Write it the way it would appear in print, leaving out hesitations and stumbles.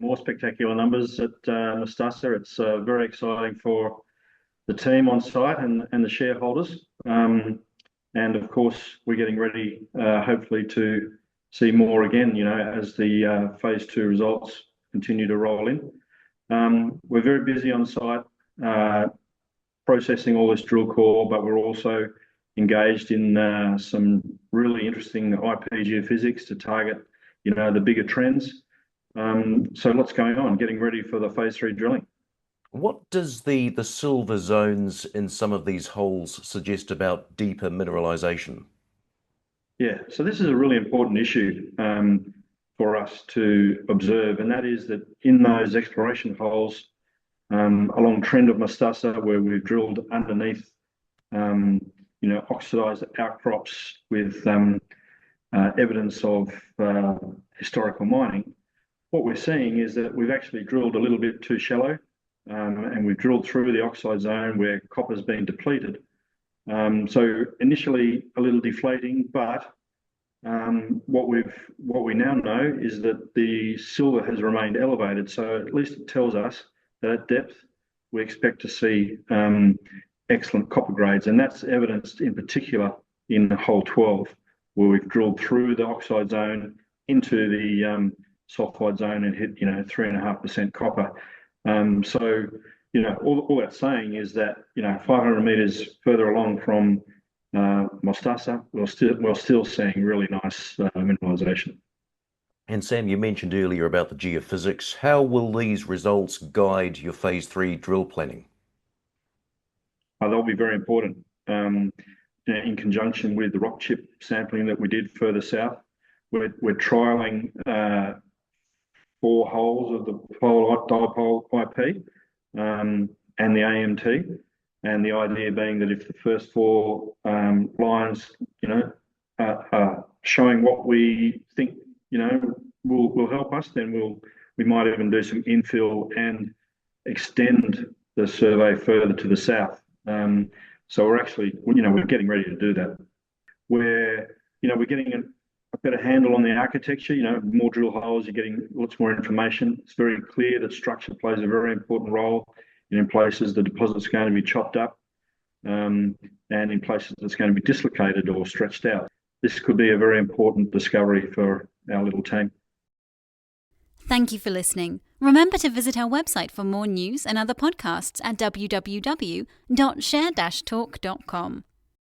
more spectacular numbers at Mustasa. It's very exciting for the team on site and the shareholders. And of course, we're getting ready, hopefully, to see more again, as the phase 2 results continue to roll in. We're very busy on site processing all this drill core, but we're also engaged in some really interesting IP geophysics to target, the bigger trends. So lots going on, getting ready for the phase 3 drilling. What does the silver zones in some of these holes suggest about deeper mineralization? Yeah, so this is a really important issue for us to observe, and that is that in those exploration holes along trend of Mustasa, where we've drilled underneath, oxidized outcrops with evidence of historical mining, what we're seeing is that we've actually drilled a little bit too shallow, and we've drilled through the oxide zone where copper's been depleted. So initially a little deflating, but what we now know is that the silver has remained elevated. So at least it tells us that at depth we expect to see excellent copper grades, and that's evidenced in particular in hole 12, where we've drilled through the oxide zone into the sulfide zone and hit 3.5% copper. So all that's saying is that 500 meters further along from Mostaza, we're still seeing really nice mineralization. And Sam, you mentioned earlier about the geophysics. How will these results guide your phase 3 drill planning? They'll be very important in conjunction with the rock chip sampling that we did further south. We're trialling 4 holes of the polar dipole IP and the AMT, and the idea being that if the first 4 lines, are showing what we think, will help us, then we might even do some infill and extend the survey further to the south. So we're actually, we're getting ready to do that. We're getting a better handle on the architecture. More drill holes, you're getting lots more information. It's very clear that structure plays a very important role. In places the deposit's going to be chopped up, and in places it's going to be dislocated or stretched out. This could be a very important discovery for our little team. Thank you for listening. Remember to visit our website for more news and other podcasts at www.share-talk.com.